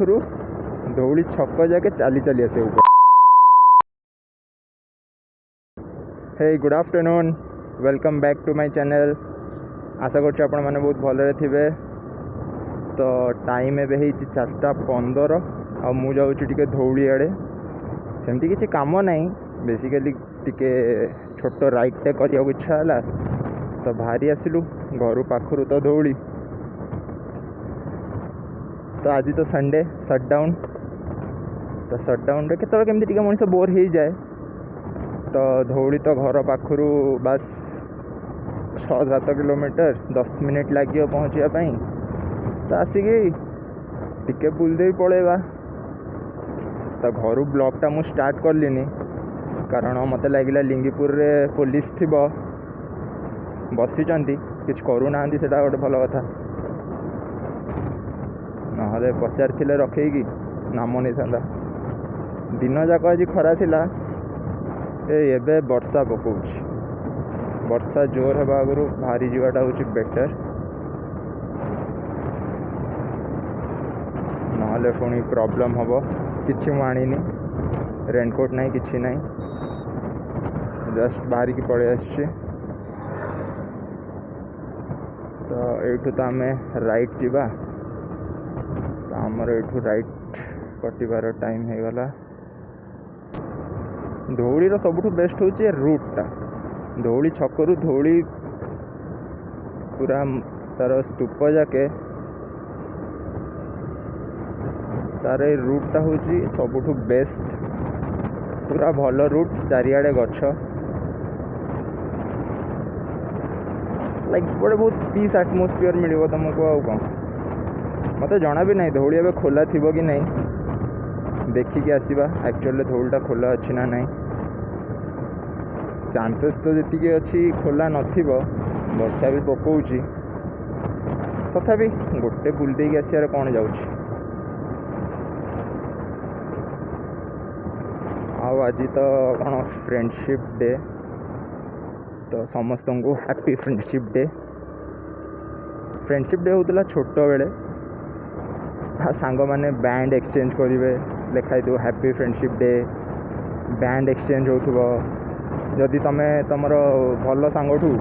पाखु धौली छक जाके चली चली आसे। Hey good afternoon, welcome back to my channel. आशा कर आपण मैंने बहुत भलरे थे। तो टाइम एवं 4:15 आ मु जाऊँ टिके धौली आड़े। सेमती किसी काम नहीं, बेसिकली टिके छोट राइडटे करने इच्छा है तो बाहरी आसलु घर पाखु तो धौली। तो आज तो संडे सटडाउन, तो सटडाउन रे केतବେଳେ केमती टिके मनुष्य बोर हो जाए। तो धौली तो घर पाखु बस 6-7 किलोमीटर 10 मिनिट लगे पहुँचापी। तो आसिकी टिके बुलदे पलैबा। तो घर ब्लॉगटा मु स्टार्ट करलिनी कारण मत लगिला लिंगीपुर रे पुलिस थी बसी कि करूना से गोटे भल कथा। ना पचार रखेगी नाम नहीं था। दिन जाक आज खरा थिला, एबे वर्षा पकाउछ। वर्षा जोर हवा आगु बाहरी जावाटा हूँ बेटर, ना पुणी प्रॉब्लम हम। किसी मुझे रेनकोट नहीं, किसी नहीं, जस्ट बाहर की पड़े आसछी। तो यू तो आम राइट जीवा। तो आमर यू राइट कटिबार टाइम हो गला। धौलीर सबुठ बेस्ट हूँ रूटटा। धौली छकरू धौली पूरा तार स्तूप जाके तार रूटटा हूँ सबुठ बेस्ट, पूरा भल रूट। चारिआडे गछ, लाइक गोटे बहुत पीस एटमोस्फियर मिल तुमको। आउ कौन मत जना भी नहीं धौली एवं खोला थी कि नहीं, देखिकी आसवा एक्चुअली धौलीटा खोला अच्छी ना नहीं। चांसेस तो जी अच्छी खोला नथिबो, वर्षा भी पकाउची। तथापि गोटे बुल देकी आसियार कौन जाउची। आज तो कौन फ्रेंडशिप डे, तो समस्त को happy friendship day. Friendship day होता छोट बेले, सांग मैंने बैंड एक्सचेंज करेंगे, लिखाई थो happy friendship day. Band exchange हो जदि तुम तुमर भल सांगठू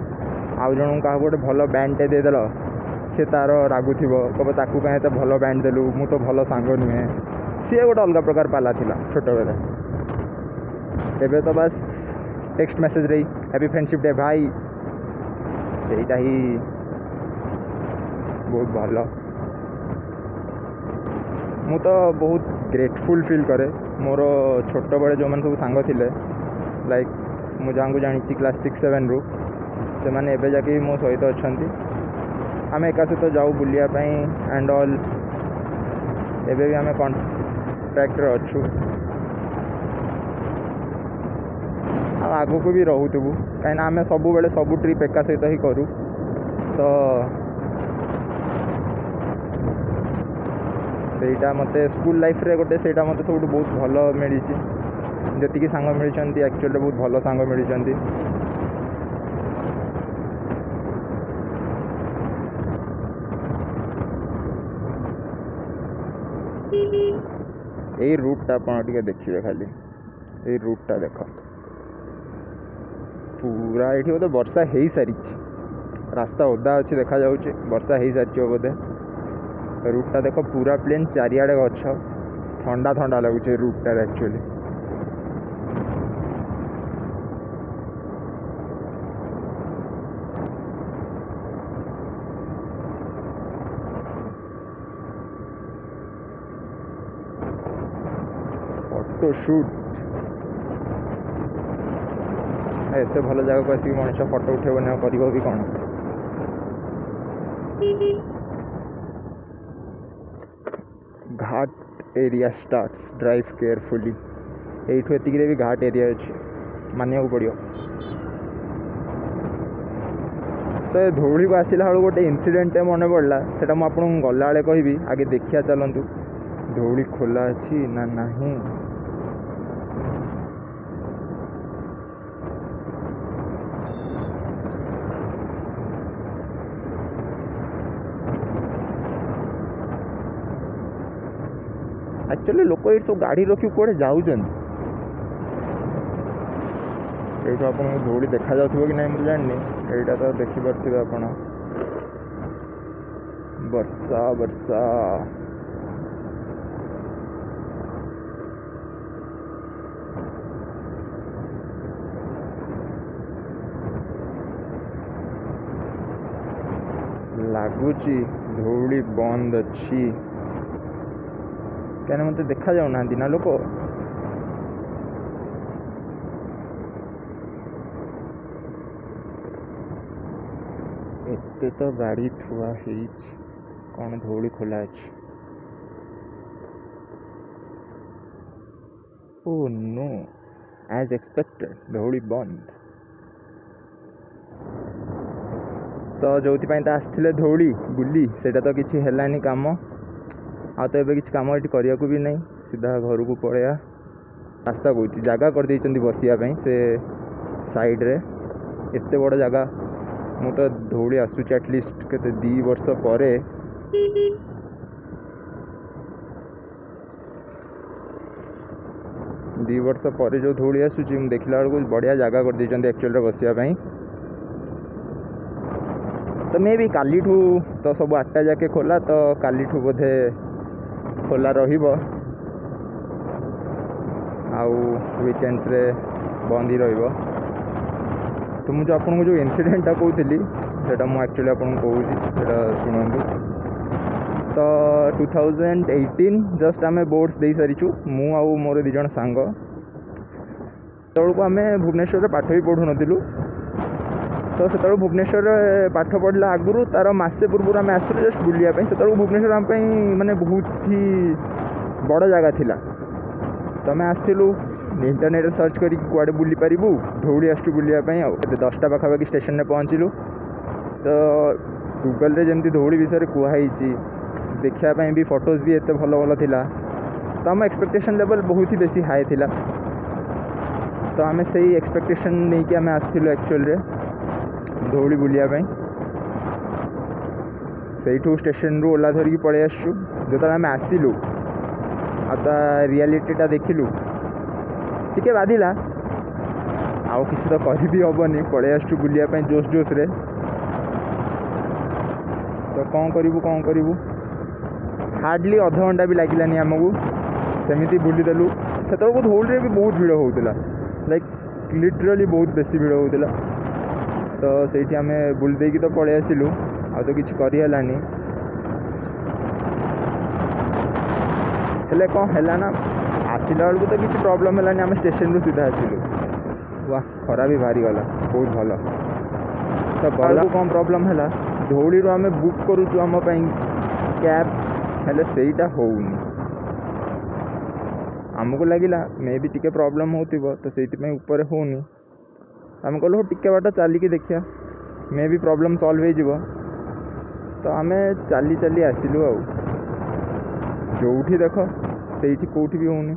आउ जन क्या गोटे भल बैंडटे देदेल, सी तार रागुथ कब ताकू कहीं भल बैंड देलु, मु तो भल सांग नुहे। सी गोटे अलग प्रकार पाला थिला छोट बेले। एबे तो बस टेक्स्ट मैसेज रही हैप्पी फ्रेंडशिप डे भाई, सेटा ही बहुत भल। मु तो बहुत ग्रेटफुल फील करे मोर छोट बड़े जो मैंने सब सांग थिले, लाइक मु जहाँ को जानी क्लास 6-7 रु से मैंने एबे जाके मो सहित अच्छा। आम एका सहित जाऊ बुलियापाई एंड ऑल। एबे भी आम कॉन्ट्रैक्ट अच्छु, आगु को भी रोथबू कहीं आम सब बेले सब ट्रिप एका सहित ही करूँ। तो सेटा मते स्कूल लाइफ रे गोटे सेटा मते सब बहुत भल मिली। जी सांग मिली एक्चुअली बहुत भल सांग मिली। यही रूटटा आप देखिए, खाली यही रूटटा देख पूरा ये बोधे वर्षा हो सारी, रास्ता ओदा अच्छी देखा जाऊँगी, वर्षा हो सारी बोधे। रूटटा देख पूरा प्लेन, चारिआडे गछ, ठंडा ठंडा लगुच रूटटा एक्चुअली। फोटो शूट एत भल जगह को आसिक मनुष्य फोटो उठेबन कर भी कौन। Ghat area starts, drive carefully. यू एतिक भी घाट एरिया अच्छे मानिया पड़ो। तो धौली को आसला बेलू गोटे इनसीडेंट मन पड़ा, से मुझे गला कहि आगे देखिया चलतु धौली खोला अच्छी ना नहीं। एक्चुअली लोक ये सब गाड़ी रखी कौड़े जाऊँ ये आपको धूली देखा जाउथबो कि नहीं मुझे जाननी एटा तो देखिपे आप वर्षा वर्षा लगुच धूली बंद अच्छी क्या मत देखा जाऊना ना लोक एते तो गाड़ी थुआ कौन धूली खोला अच्छी ओ नो एज एक्सपेक्टेड धूली बंद तो जो आसते धूली बुली से तो किसी है कम आ तो ये किसी कम ये करने को भी नहीं सीधा घर को पलैया रास्ता कौन जगह कर बसापी से साइड रे एत बड़ जगह मु तो धूली आसूची एटलिस्ट के 2 वर्ष पर 2 वर्ष पर जो धूली आसूची मुझे देखला बेलू बढ़िया जगह कर एक्चुअल बसापी तो मे भी काली तो सब 8टा जाके खोला तो काली बोधे खोला रहिबो आउ वीकेंड्स रे बंद ही रहिबो। तो मुझे आपको जो इनसीडेंटा कहूली सेटा मुझे एक्चुअली आपको कहूँ शुणु तो 2018 जस्ट आम बोर्ड्स दे सारीचु मु आउ मोर 2 जण सांग तक आम भुवनेश्वर पाठ भी पढ़ु नथिलु तो से भुवनेश्वर पाठ पढ़ला आगुरी तार मसे पूर्व आम आसलु जस्ट बुलायापी से भुवनेश्वर आम माने बहुत ही बड़ जगह थिला तो आम आसलु इंटरनेट सर्च करी कुआडे बुली पारिबु धौली आसु बुलायापी आ 10टा पाखापाखि स्टेशन में पहुँचलु तो गूगल रे जमती धौली विषय कहुई देखापी भी फोटोज भी एत भल भल थिला तो आम एक्सपेक्टेशन लेवल बहुत ही बेसी हाई थिला तो आम से एक्सपेक्टेशन नहीं कि आम आसलु एक्चुअल रे धौली बुलायापी से स्टेशन रू ओला धरिकी पलि आसु जो आम आसलु आ रियलिटीटा देखिलु टिके बाधिला आउ किसी तो कह भी हेनी पलि आसु बुलायापी जोश जोश रे तो कौन करूँ हार्डली अध घंटा भी लगिलानी आमको सेमती बुलीदेलु से धौली भी बहुत भिड़ होता लाइक लिटराली बहुत बेसी भिड़ होता तो से आम बुली देकी तो पलि आसिलु आ तो किसी करहलानी हेले कौन है ना आसला बेलू तो किसी प्रॉब्लम है आम स्टेशन रू सीधा आसिलु वाह खरा भी भारी गला बहुत भल तो गला कौन प्रॉब्लम है धौली रू आम बुक करुचु आम कैब हेले सेटा होउनी आमको लगिला मे भी टिके प्रॉब्लम होतिबो तो सेति ऊपर होनी आम कहलु टिके बाट चलिकी देखिया मे भी प्रॉब्लम सॉल्व हो जिवो तो आम चली चली आसिलु आ जोठी देख से कौटी भी होनी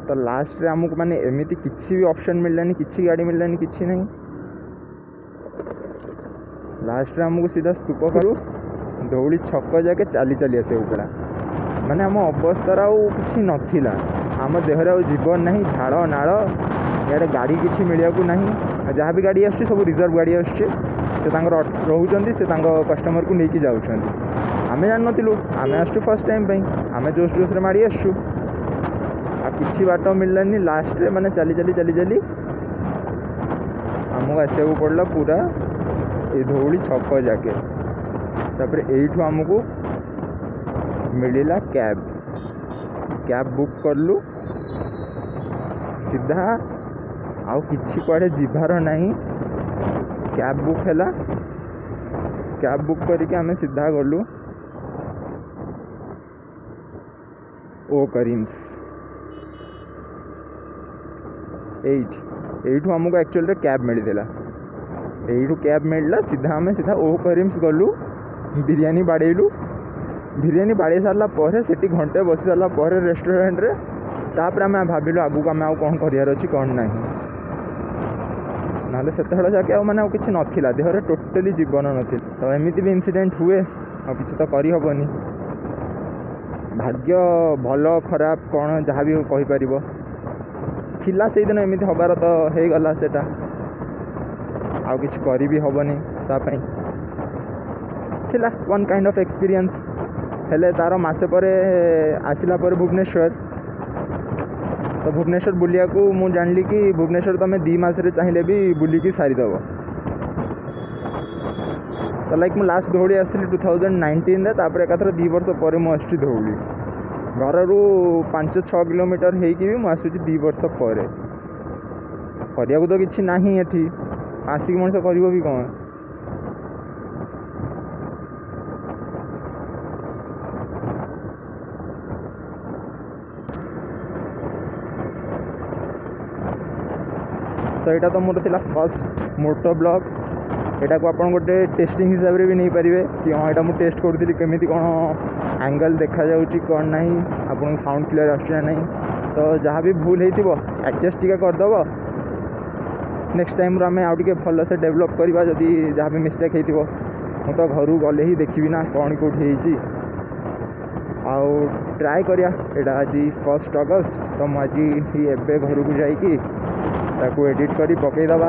तो लास्ट रे आमको माने एमिति किसी भी ऑप्शन मिललानी किसी गाड़ी मिललानी किसी नहीं लास्ट रे आमको सीधा स्तूप करू धौली छक जाके चली चली आसे पड़ा माने आम अवस्था किसी नथिला आम देहरे जीवन नहीं झाड़ नाड़ इे गाड़ी किसी मिलवा को नहीं जहाँ भी गाड़ी आसुच्ची सब रिजर्व गाड़ी आसुच्ची से रोचंती से कस्टमर को लेकिन जाऊँ आम जान नु आम आसु फर्स्ट टाइम आम जोश जोश रे माड़ी आसु आ किसी बाट मिललानी लास्ट रे माने चली चली चली चली आमको आसवा पड़ला पूरा ये धौली छक जाके तापर एठू आमको मिलला कैब कैब बुक करलु सीधा आउ किसी कुआडे जीवार नहीं कैब बुक है कैब बुक करके आम सीधा गलु ओ करीम्स एठू आमको एक्चुअल रे कैब मिलता एठू कैब मिलला सीधा आम सीधा ओ करीम्स गलु बिरयानी बाड़ेलु बिरयानी बाड़े सारा पर से घंटे बसी सारा पर रेस्टोरेंट रे तापर आम भाविलु आगू आम आउ कौन करार अच्छी कौन ना ना से जाके मैंने किसी नाला देहरे टोटाली जीवन ना तो एमती भी इनसीडेंट हुए आ किसी तो करहबनी भाग्य भल खराब कौन जहाँ भी कहीपर थिला से दिन एमती हबार तो हो गला सेटा आउ किछि करि भी हबनी तापई थिला वन काइंड ऑफ एक्सपीरियंस हेले तार मासे परे आसिला पर भुवनेश्वर तो भुवनेश्वर बुलिया को मु जानली कि भुवनेश्वर तुम 2 मास रे चाहिए भी बुलिकी सारीदेव तो लाइक मु लास्ट दौड़ी आसती 2019 रे तापर एकाथर 2 वर्ष पर मुझे दौड़ी घर रू 5-6 किलोमीटर होगी भी मुझे 2 वर्ष पर करने तो किसी ना ये आसिक मनुष्य कर भी कौन तो यहाँ तो मोर था फर्स्ट मोटो ब्लॉग यहाँ को आप गोटे टेस्टिंग हिसाब से भी नहीं पारे कि हाँ यहाँ मुझे टेस्ट करी केमी कौन एंगल देखा जाऊँगी कौन ना आपको साउंड क्लियर आसना नहीं तो जहाँ भी भूल हो एडजस्ट टी करदेव नेक्स्ट टाइम आम आउ टे भल से डेभलप करवा जदि जहाँ भी मिस्टेक हो मु तो घर गले ही देखी ना कौन कौटी आउ ट्राए करिया एटा आज 1 अगस्त तो मुझे एबे घर को जाइकी ताकू एडिट करी पकईदबा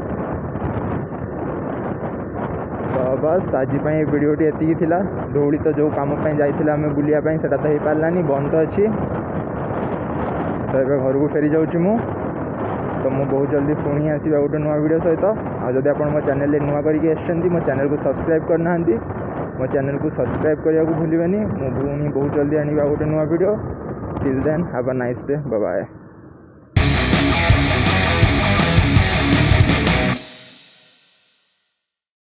तो बस आज वीडियोटी एतिकी थिला दौड़ी तो जो काम जाइए आम बुलायापी से तो हो पारानी बंद अच्छी तो ये घर को फेरी जाऊँ मु तो मु बहुत जल्दी पुणी आसवा गोटे नुआ वीडियो सहित आदि आप मो चैनल नुआ करके मो चैनल को सब्सक्राइब करना मो चैनल को सब्सक्राइब करने को भूलिए मु बहुत जल्दी आने गोटे नुआ video till then have a nice day bye bye.